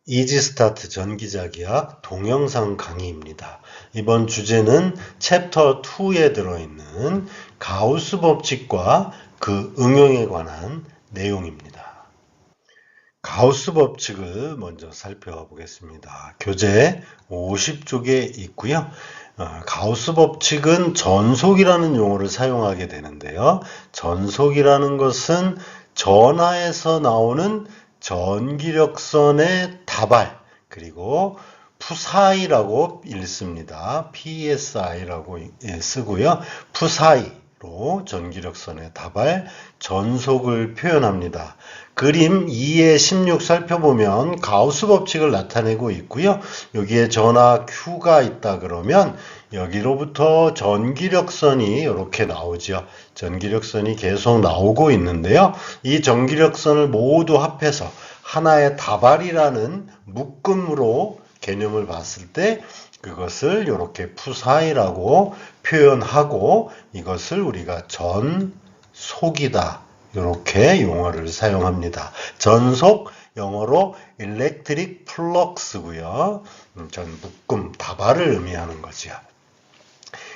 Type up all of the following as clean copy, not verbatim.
이지스타트 전기자기학 동영상 강의입니다. 이번 주제는 챕터 2에 들어있는 가우스 법칙과 그 응용에 관한 내용입니다. 가우스 법칙을 먼저 살펴보겠습니다. 교재 50쪽에 있고요. 가우스 법칙은 전속이라는 용어를 사용하게 되는데요. 전속이라는 것은 전하에서 나오는 전기력선의 다발 그리고 푸사이라고 읽습니다. PSI라고 쓰고요. 푸사이로 전기력선의 다발 전속을 표현합니다. 그림 2의 16 살펴보면 가우스 법칙을 나타내고 있고요. 여기에 전하 Q가 있다 그러면 여기로부터 전기력선이 이렇게 나오죠. 전기력선이 계속 나오고 있는데요. 이 전기력선을 모두 합해서 하나의 다발이라는 묶음으로 개념을 봤을 때 그것을 이렇게 푸사이라고 표현하고 이것을 우리가 전속이다. 이렇게 용어를 사용합니다. 전속 영어로 electric flux고요. 묶음, 다발을 의미하는 거죠.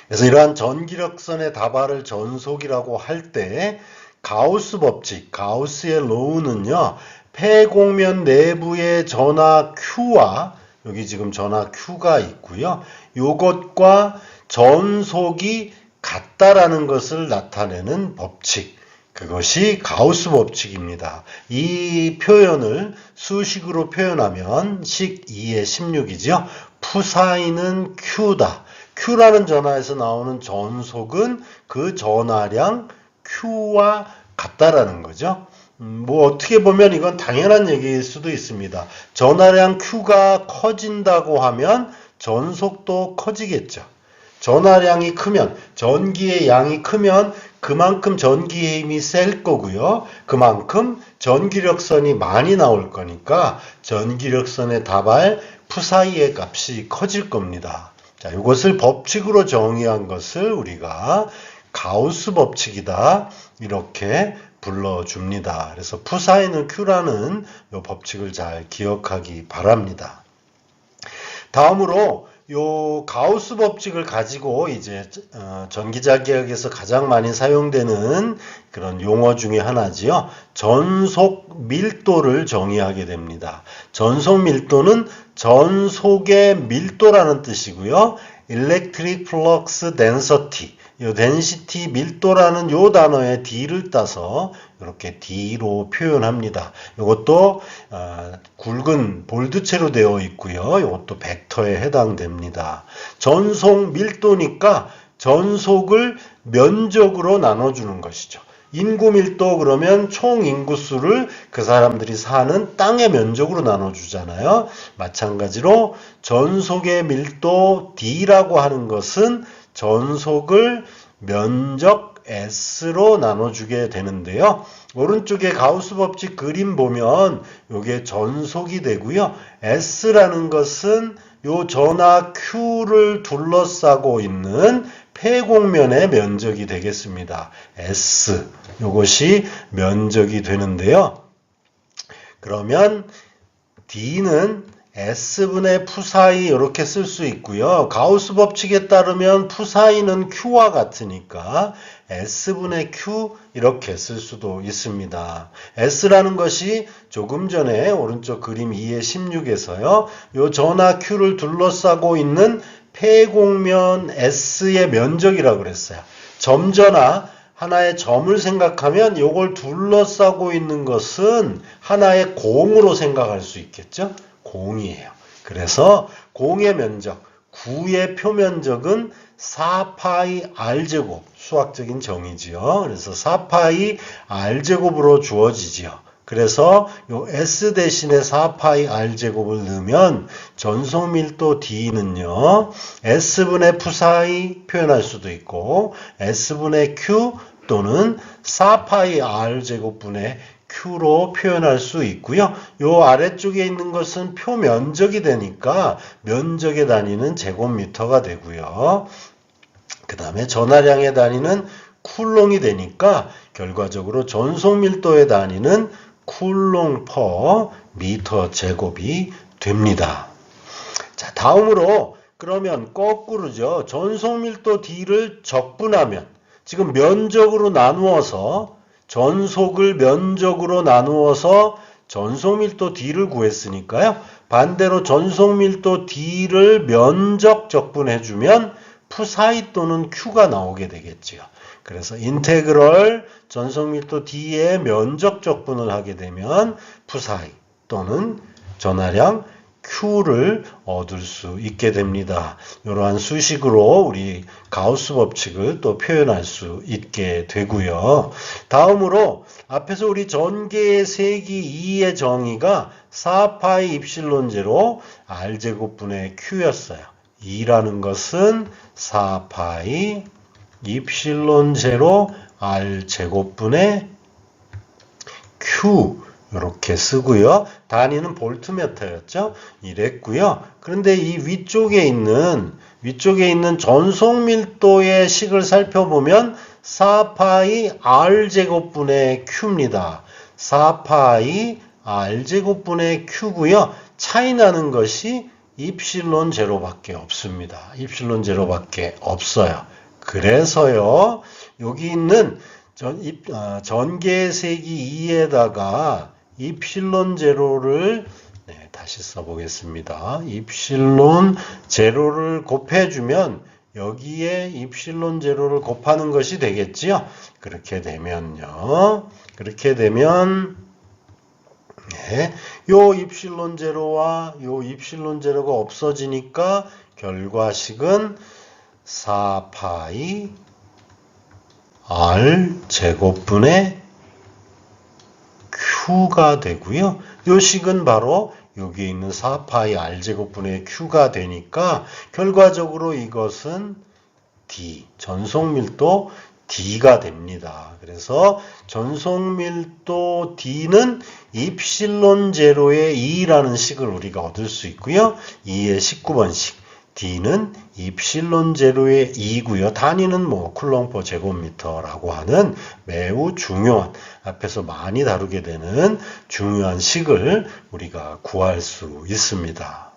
그래서 이러한 전기력선의 다발을 전속이라고 할 때 가우스 법칙, 가우스의 로우는요. 폐곡면 내부의 전하 Q와 여기 지금 전하 Q가 있고요. 이것과 전속이 같다라는 것을 나타내는 법칙. 그것이 가우스 법칙입니다. 이 표현을 수식으로 표현하면 식 2의 16이죠. 푸사이는 Q다. Q라는 전하에서 나오는 전속은 그 전하량 Q와 같다라는 거죠. 어떻게 보면 이건 당연한 얘기일 수도 있습니다. 전하량 Q가 커진다고 하면 전속도 커지겠죠. 전하량이 크면, 전기의 양이 크면 그만큼 전기의 힘이 셀 거고요. 그만큼 전기력선이 많이 나올 거니까 전기력선의 다발 푸사이의 값이 커질 겁니다. 자, 이것을 법칙으로 정의한 것을 우리가 가우스 법칙이다. 이렇게 불러줍니다. 그래서 푸사이는 Q라는 이 법칙을 잘 기억하기 바랍니다. 다음으로 요 가우스 법칙을 가지고 이제 전기자기학에서 가장 많이 사용되는 그런 용어 중에 하나지요. 전속 밀도를 정의하게 됩니다. 전속 밀도는 전속의 밀도라는 뜻이고요. Electric Flux Density, 요 density 밀도라는 요 단어에 D를 따서 이렇게 D로 표현합니다. 이것도 굵은 볼드체로 되어 있고요. 이것도 벡터에 해당됩니다. 전속 밀도니까 전속을 면적으로 나눠주는 것이죠. 인구 밀도 그러면 총 인구수를 그 사람들이 사는 땅의 면적으로 나눠주잖아요. 마찬가지로 전속의 밀도 D라고 하는 것은 전속을 면적 S로 나눠주게 되는데요. 오른쪽에 가우스 법칙 그림 보면 이게 전속이 되고요. S라는 것은 요 전하 Q를 둘러싸고 있는 폐곡면의 면적이 되겠습니다. S, 이것이 면적이 되는데요. 그러면 D는 S분의 푸사이 이렇게 쓸 수 있고요. 가우스 법칙에 따르면 푸사이는 Q와 같으니까 S분의 Q 이렇게 쓸 수도 있습니다. S라는 것이 조금 전에 오른쪽 그림 2의 16에서요. 요 전하 Q를 둘러싸고 있는 폐곡면 S의 면적이라고 그랬어요. 점전하 하나의 점을 생각하면 이걸 둘러싸고 있는 것은 하나의 공으로 생각할 수 있겠죠? 공이에요. 그래서 공의 면적, 구의 표면적은 4파이 R제곱, 수학적인 정의지요. 그래서 4파이 R제곱으로 주어지지요. 그래서 요 S 대신에 4파이 R제곱을 넣으면 전속밀도 D는요. S분의 푸사이 표현할 수도 있고 S분의 Q 또는 4파이 R제곱분의 Q로 표현할 수 있고요. 요 아래쪽에 있는 것은 표면적이 되니까 면적의 단위는 제곱미터가 되고요. 그 다음에 전하량의 단위는 쿨롱이 되니까 결과적으로 전속밀도의 단위는 쿨롱 퍼 미터 제곱이 됩니다. 자, 다음으로 그러면 거꾸로죠. 전속 밀도 D를 적분하면 지금 면적으로 나누어서 전속을 면적으로 나누어서 전속 밀도 D를 구했으니까요. 반대로 전속 밀도 D를 면적 적분해주면 푸사이 또는 Q가 나오게 되겠지요. 그래서 인테그럴 전속 밀도 D의 면적 적분을 하게 되면 푸사이 또는 전하량 Q를 얻을 수 있게 됩니다. 이러한 수식으로 우리 가우스 법칙을 또 표현할 수 있게 되고요. 다음으로 앞에서 우리 전개의 세기 2의 정의가 4파이 입실론 제로 R제곱분의 Q였어요. 2라는 것은 4파이 입실론 제로 R제곱분의 Q 이렇게 쓰고요. 단위는 볼트미터였죠. 이랬고요. 그런데 이 위쪽에 있는 전속 밀도의 식을 살펴보면 4파이 R제곱분의 Q입니다. 4파이 R제곱분의 Q고요. 차이 나는 것이 입실론 제로밖에 없습니다. 입실론 제로밖에 없어요. 그래서요. 여기 있는 전개 세기 2에다가 입실론 제로를 다시 써보겠습니다. 입실론 제로를 곱해주면 여기에 입실론 제로를 곱하는 것이 되겠지요. 그렇게 되면요. 요 입실론 제로와 요 입실론 제로가 없어지니까 결과식은 4파이 R 제곱분의 Q가 되고요. 요 식은 바로 여기 있는 4파이 R 제곱분의 Q가 되니까 결과적으로 이것은 D, 전속밀도 D가 됩니다. 그래서 전속밀도 D는 입실론 제로의 2라는 식을 우리가 얻을 수 있고요. 2의 19번식. D는 입실론 제로의 2고요. 단위는 쿨럼퍼 제곱미터라고 하는 매우 중요한, 앞에서 많이 다루게 되는 중요한 식을 우리가 구할 수 있습니다.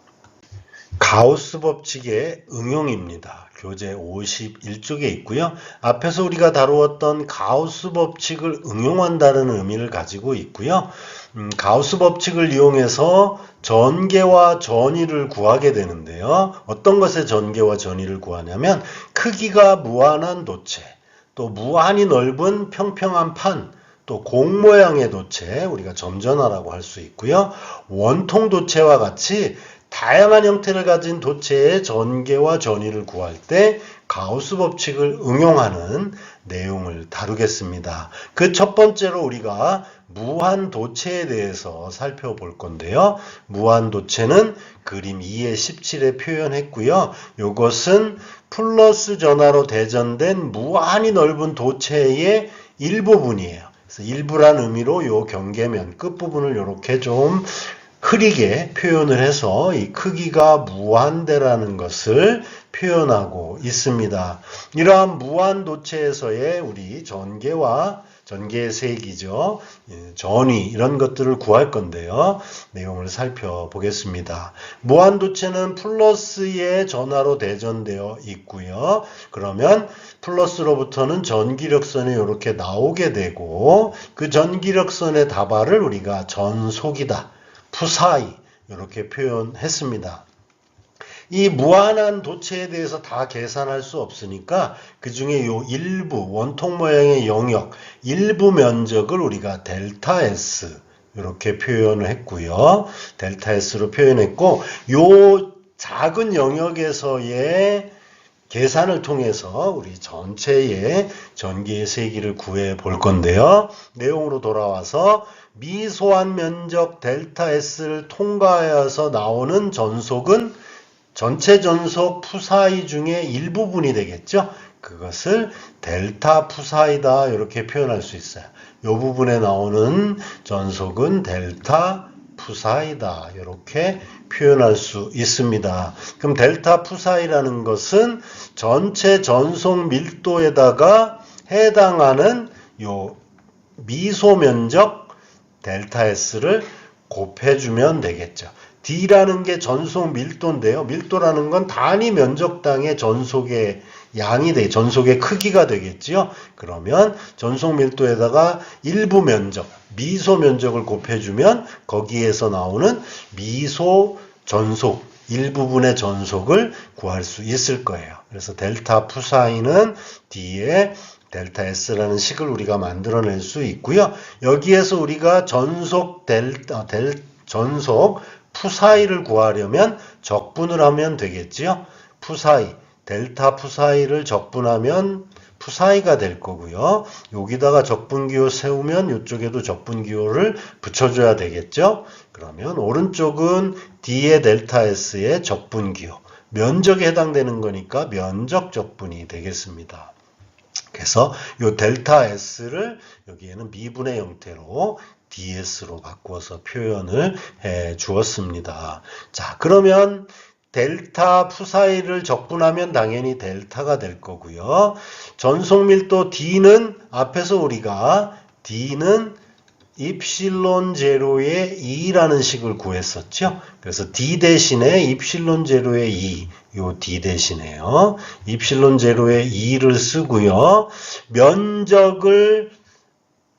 가우스 법칙의 응용입니다. 교재 51쪽에 있고요. 앞에서 우리가 다루었던 가우스 법칙을 응용한다는 의미를 가지고 있고요. 가우스 법칙을 이용해서 전개와 전위를 구하게 되는데요. 어떤 것의 전개와 전위를 구하냐면 크기가 무한한 도체, 또 무한히 넓은 평평한 판, 또 공 모양의 도체, 우리가 점전화라고 할 수 있고요. 원통 도체와 같이 다양한 형태를 가진 도체의 전개와 전위를 구할 때 가우스 법칙을 응용하는 내용을 다루겠습니다. 그 첫 번째로 우리가 무한 도체에 대해서 살펴볼 건데요. 무한 도체는 그림 2의 17에 표현했고요. 이것은 플러스 전하로 대전된 무한히 넓은 도체의 일부분이에요. 그래서 일부란 의미로 이 경계면 끝부분을 이렇게 좀 흐리게 표현을 해서 이 크기가 무한대라는 것을 표현하고 있습니다. 이러한 무한 도체에서의 우리 전개의 세기죠. 전위 이런 것들을 구할 건데요. 내용을 살펴보겠습니다. 무한 도체는 플러스의 전하로 대전되어 있고요. 그러면 플러스로부터는 전기력선이 이렇게 나오게 되고 그 전기력선의 다발을 우리가 전속이다. 푸사이 이렇게 표현했습니다. 이 무한한 도체에 대해서 다 계산할 수 없으니까 그 중에 요 일부 원통 모양의 영역 일부 면적을 우리가 델타 S 이렇게 표현을 했고요. 델타 S로 표현했고 요 작은 영역에서의 계산을 통해서 우리 전체의 전기의 세기를 구해 볼 건데요. 내용으로 돌아와서 미소한 면적 델타 S를 통과하여서 나오는 전속은 전체 전속 푸사이 중에 일부분이 되겠죠. 그것을 델타 푸사이다 이렇게 표현할 수 있어요. 이 부분에 나오는 전속은 델타 푸사이다 이렇게 표현할 수 있습니다. 그럼 델타 푸사이라는 것은 전체 전속 밀도에다가 해당하는 요 미소 면적 델타 S를 곱해주면 되겠죠. D라는 게 전속 밀도인데요. 밀도라는 건 단위 면적당의 전속의 양이 전속의 크기가 되겠지요. 그러면 전속 밀도에다가 일부 면적, 미소 면적을 곱해주면 거기에서 나오는 미소 전속, 일부분의 전속을 구할 수 있을 거예요. 그래서 델타 푸사이는 D의 델타 S라는 식을 우리가 만들어낼 수 있고요. 여기에서 우리가 전속 전속 푸사이를 구하려면 적분을 하면 되겠지요. 푸사이, 델타 푸사이를 적분하면 푸사이가 될 거고요. 여기다가 적분기호 세우면 이쪽에도 적분기호를 붙여줘야 되겠죠. 그러면 오른쪽은 D의 델타 S의 적분기호, 면적에 해당되는 거니까 면적 적분이 되겠습니다. 그래서 이 델타 S를 여기에는 미분의 형태로 DS로 바꿔서 표현을 해 주었습니다. 자, 그러면 델타 푸사이를 적분하면 당연히 델타가 될 거고요. 전속 밀도 D는 앞에서 우리가 D는 입실론 제로의 2라는 식을 구했었죠. 그래서 D 대신에 입실론 제로의 2, 요 D 대신에요. 입실론 제로의 2를 쓰고요.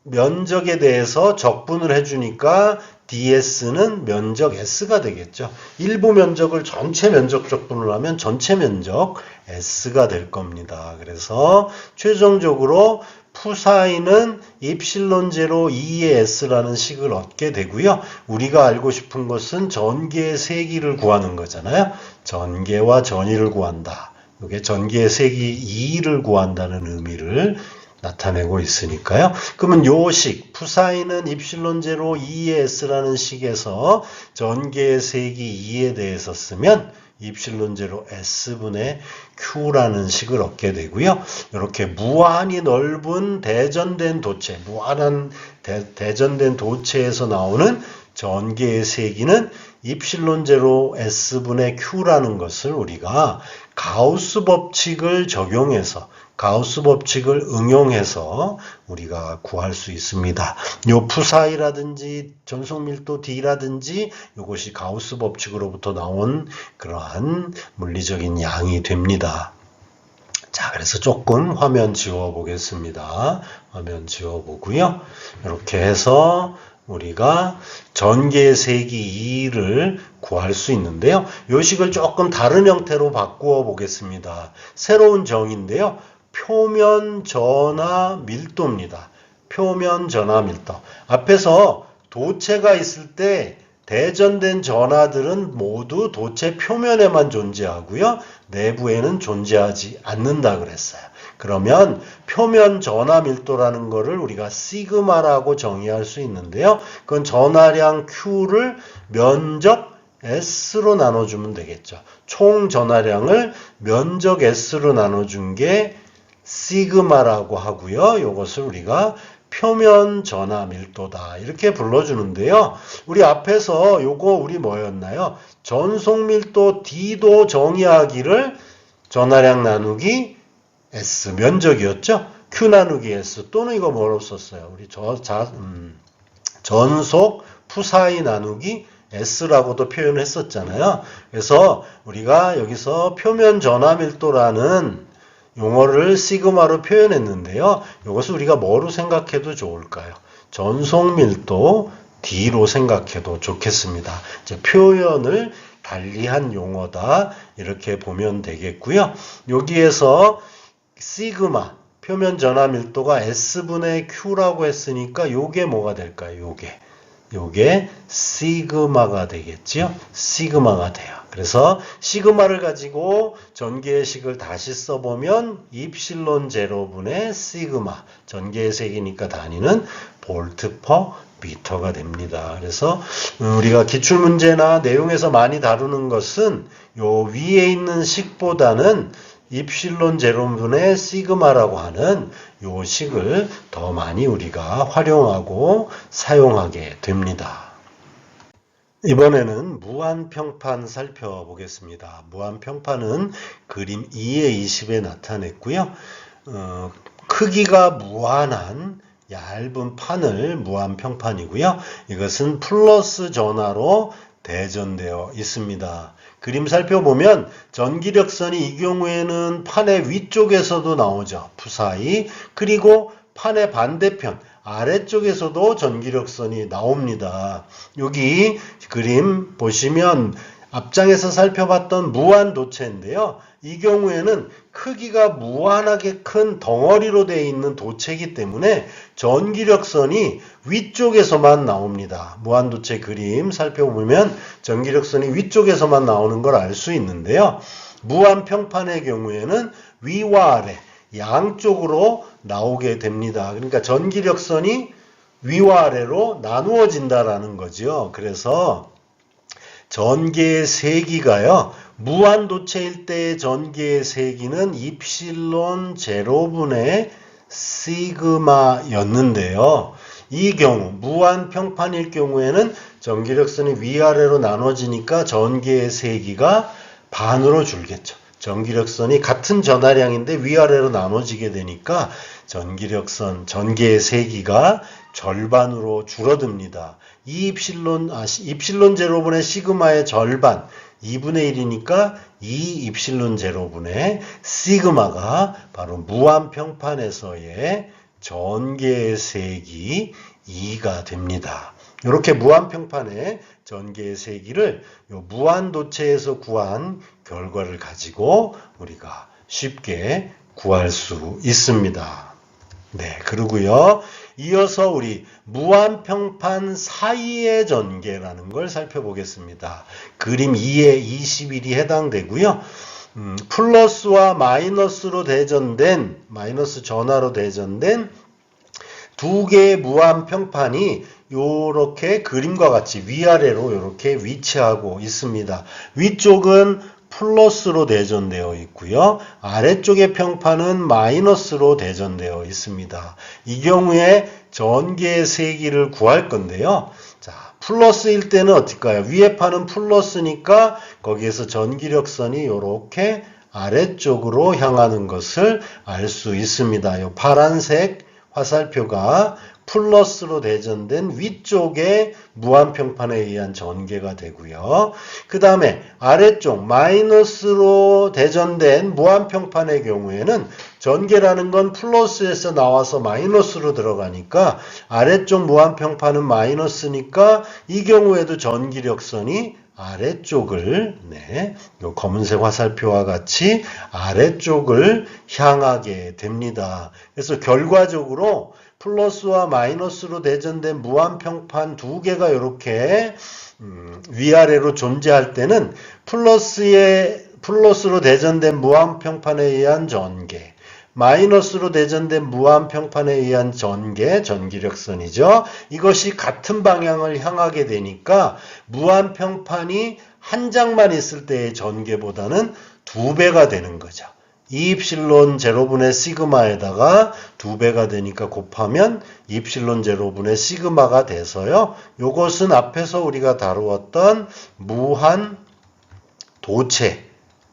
면적에 대해서 적분을 해주니까 DS는 면적 S가 되겠죠. 일부 면적을 전체 면적 적분을 하면 전체 면적 S가 될 겁니다. 그래서 최종적으로 푸사이는 입실론 제로 2의 S라는 식을 얻게 되고요. 우리가 알고 싶은 것은 전개의 세기를 구하는 거잖아요. 전개와 전위를 구한다. 이게 전개의 세기 2를 구한다는 의미를 나타내고 있으니까요. 그러면 요 식, 푸사이는 입실론 제로 2의 S라는 식에서 전개의 세기 2에 대해서 쓰면 입실론 제로 S분의 Q라는 식을 얻게 되고요. 이렇게 무한히 넓은 대전된 도체, 무한한 대전된 도체에서 나오는 전개의 세기는 입실론 제로 S분의 Q라는 것을 우리가 가우스 법칙을 적용해서 가우스 법칙을 응용해서 우리가 구할 수 있습니다. 요 푸사이라든지 전속밀도 D라든지 이것이 가우스 법칙으로부터 나온 그러한 물리적인 양이 됩니다. 자, 그래서 조금 화면 지워 보겠습니다. 화면 지워 보고요. 이렇게 해서 우리가 전개의 세기 2를 구할 수 있는데요. 요 식을 조금 다른 형태로 바꾸어 보겠습니다. 새로운 정의인데요. 표면 전하 밀도입니다. 표면 전하 밀도. 앞에서 도체가 있을 때 대전된 전하들은 모두 도체 표면에만 존재하고요. 내부에는 존재하지 않는다 그랬어요. 그러면 표면 전하 밀도라는 거를 우리가 시그마라고 정의할 수 있는데요. 그건 전하량 Q를 면적 S로 나눠주면 되겠죠. 총 전하량을 면적 S로 나눠준 게 시그마라고 하고요. 이것을 우리가 표면 전하 밀도다 이렇게 불러주는데요. 우리 앞에서 요거 우리 뭐였나요? 전속 밀도 D도 정의하기를 전하량 나누기 S 면적이었죠. Q 나누기 S 또는 이거 뭐로 썼어요? 우리 전속 푸사이 나누기 S라고도 표현했었잖아요. 그래서 우리가 여기서 표면 전하 밀도라는 용어를 시그마로 표현했는데요. 이것을 우리가 뭐로 생각해도 좋을까요? 전속 밀도 D로 생각해도 좋겠습니다. 이제 표현을 달리한 용어다 이렇게 보면 되겠고요. 여기에서 시그마 표면 전하 밀도가 S분의 Q라고 했으니까 요게 뭐가 될까요? 요게 시그마가 되겠지요. 시그마가 돼요. 그래서 시그마를 가지고 전개의 식을 다시 써보면 입실론 제로분의 시그마 전개의 색이니까 단위는 볼트 퍼 미터가 됩니다. 그래서 우리가 기출문제나 내용에서 많이 다루는 것은 요 위에 있는 식보다는 입실론 제로분의 시그마라고 하는 요 식을 더 많이 우리가 활용하고 사용하게 됩니다. 이번에는 무한평판 살펴보겠습니다. 무한평판은 그림 2의 20에 나타냈고요. 크기가 무한한 얇은 판을 무한평판이고요. 이것은 플러스 전하로 대전되어 있습니다. 그림 살펴보면 전기력선이 이 경우에는 판의 위쪽에서도 나오죠. 푸사이. 그리고 판의 반대편 아래쪽에서도 전기력선이 나옵니다. 여기 그림 보시면 앞장에서 살펴봤던 무한도체인데요. 이 경우에는 크기가 무한하게 큰 덩어리로 되어 있는 도체이기 때문에 전기력선이 위쪽에서만 나옵니다. 무한도체 그림 살펴보면 전기력선이 위쪽에서만 나오는 걸 알 수 있는데요. 무한평판의 경우에는 위와 아래 양쪽으로 나오게 됩니다. 그러니까 전기력선이 위와 아래로 나누어진다라는 거죠. 그래서 전개의 세기가요. 무한도체일 때의 전개의 세기는 입실론 제로분의 시그마였는데요. 이 경우 무한평판일 경우에는 전기력선이 위아래로 나눠지니까 전개의 세기가 반으로 줄겠죠. 전기력선이 같은 전하량인데 위아래로 나눠지게 되니까 전개의 세기가 절반으로 줄어듭니다. 이 입실론 제로분의 시그마의 절반 2분의 1이니까 2 입실론 제로분의 시그마가 바로 무한평판에서의 전개의 세기 2가 됩니다. 이렇게 무한평판의 전개의 세기를 무한도체에서 구한 결과를 가지고 우리가 쉽게 구할 수 있습니다. 네, 그리고요. 이어서 우리 무한평판 사이의 전개라는 걸 살펴보겠습니다. 그림 2에 21이 해당되고요. 플러스와 마이너스로 대전된, 마이너스 전하로 대전된 두 개의 무한평판이 요렇게 그림과 같이 위아래로 이렇게 위치하고 있습니다. 위쪽은 플러스로 대전되어 있고요. 아래쪽의 평판은 마이너스로 대전되어 있습니다. 이 경우에 전개의 세기를 구할 건데요. 자, 플러스일 때는 어떨까요? 위에 판은 플러스니까 거기에서 전기력선이 이렇게 아래쪽으로 향하는 것을 알 수 있습니다. 이 파란색 화살표가 플러스로 대전된 위쪽의 무한평판에 의한 전개가 되고요. 그 다음에 아래쪽 마이너스로 대전된 무한평판의 경우에는 전개라는 건 플러스에서 나와서 마이너스로 들어가니까 아래쪽 무한평판은 마이너스니까 이 경우에도 전기력선이 아래쪽을 요 검은색 화살표와 같이 아래쪽을 향하게 됩니다. 그래서 결과적으로 플러스와 마이너스로 대전된 무한평판 두 개가 이렇게 위아래로 존재할 때는 플러스로 대전된 무한평판에 의한 전개, 마이너스로 대전된 무한평판에 의한 전개, 전기력선이죠. 이것이 같은 방향을 향하게 되니까 무한평판이 한 장만 있을 때의 전개보다는 2배가 되는 거죠. 2입실론 제로분의 시그마에다가 2배가 되니까 곱하면 입실론 제로분의 시그마가 돼서요. 요것은 앞에서 우리가 다루었던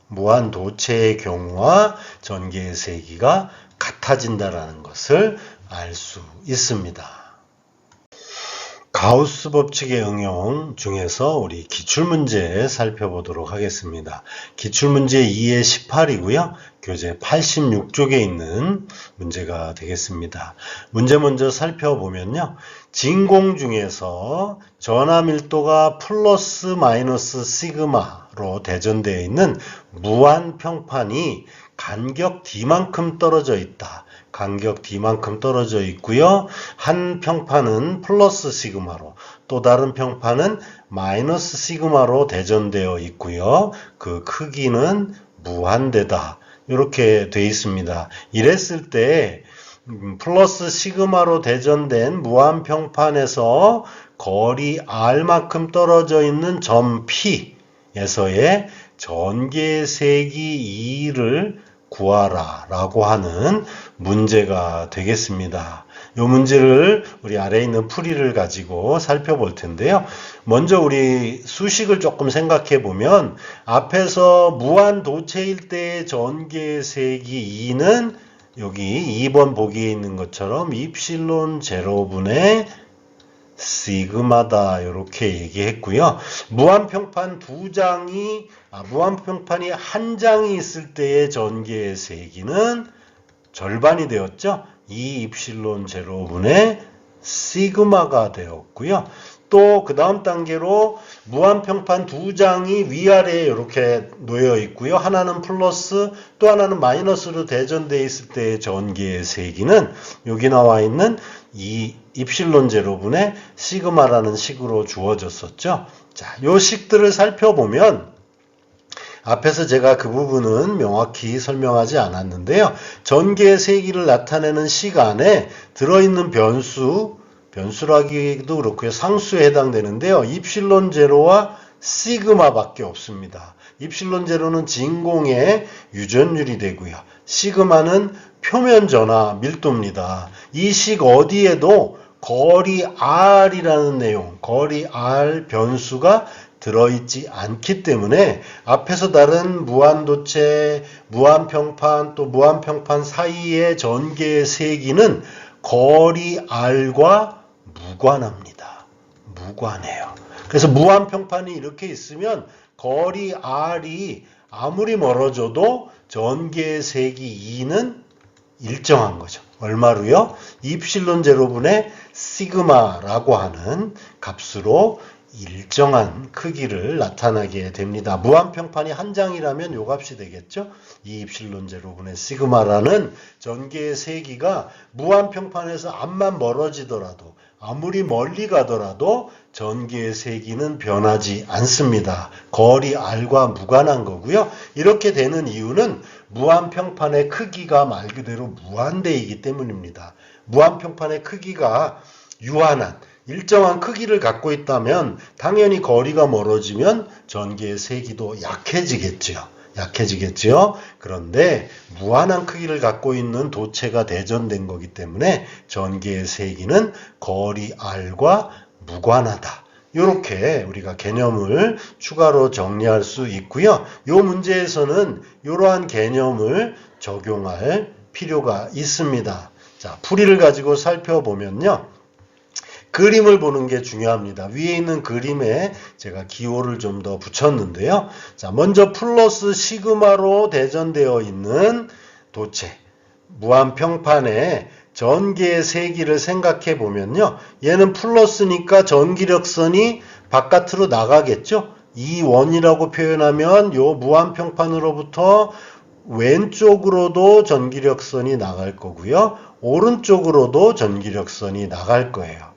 무한도체의 경우와 전개의 세기가 같아진다라는 것을 알 수 있습니다. 가우스 법칙의 응용 중에서 우리 기출문제 살펴보도록 하겠습니다. 기출문제 2의 18이고요. 교재 86쪽에 있는 문제가 되겠습니다. 문제 먼저 살펴보면요. 진공 중에서 전하 밀도가 플러스 마이너스 시그마로 대전되어 있는 무한평판이 간격 D만큼 떨어져 있다. 간격 D만큼 떨어져 있고요. 한 평판은 플러스 시그마로 또 다른 평판은 마이너스 시그마로 대전되어 있고요. 그 크기는 무한대다. 이렇게 되어 있습니다. 이랬을 때 플러스 시그마로 대전된 무한평판에서 거리 R만큼 떨어져 있는 점 P에서의 전개의 세기 2를 구하라 라고 하는 문제가 되겠습니다. 이 문제를 우리 아래에 있는 풀이를 가지고 살펴볼 텐데요. 먼저 우리 수식을 조금 생각해 보면 앞에서 무한도체일 때의 전개의 세기 2는 여기 2번 보기에 있는 것처럼 입실론 제로분의 시그마다 이렇게 얘기했고요. 무한평판 무한평판이 한 장이 있을 때의 전개의 세기는 절반이 되었죠. 2 입실론 제로분의 시그마가 되었고요. 또 그 다음 단계로 무한평판 두 장이 위아래에 이렇게 놓여 있고요. 하나는 플러스 또 하나는 마이너스로 대전되어 있을 때의 전개의 세기는 여기 나와 있는 2 입실론 제로분의 시그마라는 식으로 주어졌었죠. 자, 요 식들을 살펴보면 앞에서 제가 그 부분은 명확히 설명하지 않았는데요. 전개의 세기를 나타내는 시간에 들어있는 변수라기도 그렇고요. 상수에 해당되는데요. 입실론 제로와 시그마밖에 없습니다. 입실론 제로는 진공의 유전율이 되고요. 시그마는 표면 전하 밀도입니다. 이 식 어디에도 거리 R이라는 내용, 거리 R 변수가 들어있지 않기 때문에 앞에서 다른 무한도체, 무한평판 또 무한평판 사이의 전개의 세기는 거리 R과 무관합니다. 무관해요. 그래서 무한평판이 이렇게 있으면 거리 R이 아무리 멀어져도 전개의 세기 2는 일정한 거죠. 얼마로요? 입실론 제로분의 시그마라고 하는 값으로 일정한 크기를 나타나게 됩니다. 무한평판이 한 장이라면 요 값이 되겠죠? 2 입실론 제로분의 시그마라는 전개의 세기가 무한평판에서 앞만 멀어지더라도 아무리 멀리 가더라도 전개의 세기는 변하지 않습니다. 거리 R과 무관한 거고요. 이렇게 되는 이유는 무한평판의 크기가 말 그대로 무한대이기 때문입니다. 무한평판의 크기가 유한한 일정한 크기를 갖고 있다면 당연히 거리가 멀어지면 전개의 세기도 약해지겠죠. 그런데 무한한 크기를 갖고 있는 도체가 대전된 거기 때문에 전개의 세기는 거리 R과 무관하다. 이렇게 우리가 개념을 추가로 정리할 수 있고요. 이 문제에서는 이러한 개념을 적용할 필요가 있습니다. 자, 풀이를 가지고 살펴보면요. 그림을 보는 게 중요합니다. 위에 있는 그림에 제가 기호를 좀 더 붙였는데요. 자, 먼저 플러스 시그마로 대전되어 있는 도체, 무한평판의 전개의 세기를 생각해 보면요. 얘는 플러스니까 전기력선이 바깥으로 나가겠죠. 이 원이라고 표현하면 요 무한평판으로부터 왼쪽으로도 전기력선이 나갈 거고요. 오른쪽으로도 전기력선이 나갈 거예요.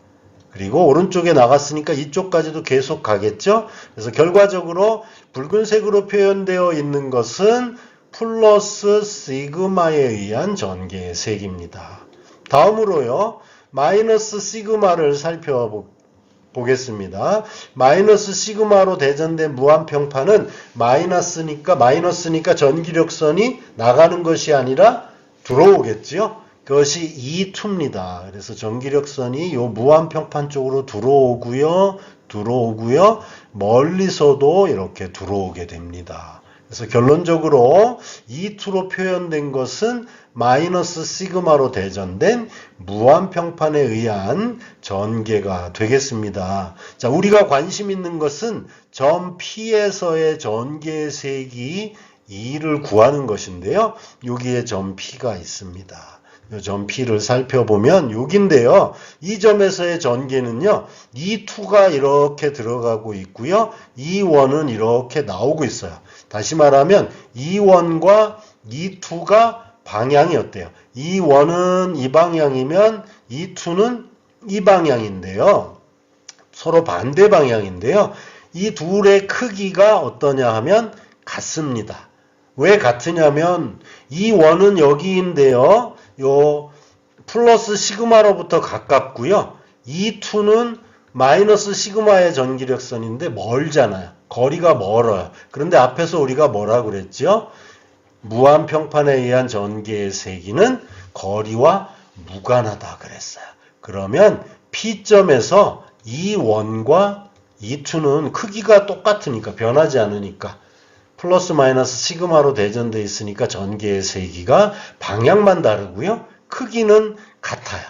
그리고 오른쪽에 나갔으니까 이쪽까지도 계속 가겠죠. 그래서 결과적으로 붉은색으로 표현되어 있는 것은 플러스 시그마에 의한 전개의 세기입니다. 다음으로요. 마이너스 시그마를 살펴보겠습니다. 마이너스 시그마로 대전된 무한평판은 마이너스니까 전기력선이 나가는 것이 아니라 들어오겠죠. 그것이 E2입니다. 그래서 전기력선이 요 무한평판 쪽으로 들어오고요. 멀리서도 이렇게 들어오게 됩니다. 그래서 결론적으로 E2로 표현된 것은 마이너스 시그마로 대전된 무한평판에 의한 전개가 되겠습니다. 자, 우리가 관심 있는 것은 점 P에서의 전개의 세기 2를 구하는 것인데요. 여기에 점 P가 있습니다. 점 P를 살펴보면 여기인데요. 이 점에서의 전개는요. E2가 이렇게 들어가고 있고요. E1은 이렇게 나오고 있어요. 다시 말하면 E1과 E2가 방향이 어때요? E1은 이 방향이면 E2는 이 방향인데요. 서로 반대 방향인데요. 이 둘의 크기가 어떠냐 하면 같습니다. 왜 같으냐면 E1은 여기인데요. 요 플러스 시그마로부터 가깝고요. E2는 마이너스 시그마의 전기력선인데 멀잖아요. 거리가 멀어요. 그런데 앞에서 우리가 뭐라 그랬죠? 무한평판에 의한 전개의 세기는 거리와 무관하다 그랬어요. 그러면 P점에서 E1과 E2는 크기가 똑같으니까 변하지 않으니까 플러스 마이너스 시그마로 대전되어 있으니까 전개의 세기가 방향만 다르고요. 크기는 같아요.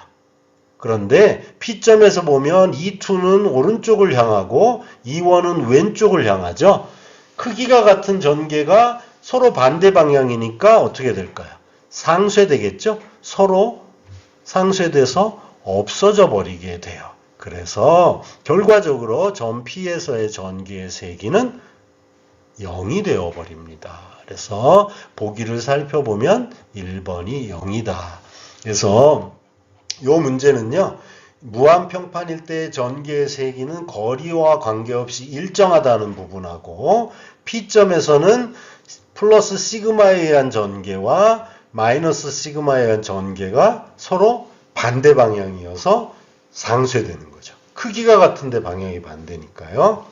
그런데 P점에서 보면 E2는 오른쪽을 향하고 E1은 왼쪽을 향하죠. 크기가 같은 전개가 서로 반대 방향이니까 어떻게 될까요? 상쇄되겠죠? 서로 상쇄돼서 없어져 버리게 돼요. 그래서 결과적으로 점 P에서의 전개의 세기는 0이 되어 버립니다. 그래서 보기를 살펴보면 1번이 0이다. 그래서 이 문제는요. 무한평판일 때 전개의 세기는 거리와 관계없이 일정하다는 부분하고 P점에서는 플러스 시그마에 의한 전개와 마이너스 시그마에 의한 전개가 서로 반대 방향이어서 상쇄되는 거죠. 크기가 같은데 방향이 반대니까요.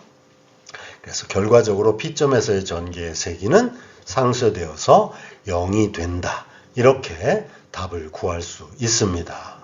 그래서 결과적으로 P점에서의 전개의 세기는 상쇄되어서 0이 된다. 이렇게 답을 구할 수 있습니다.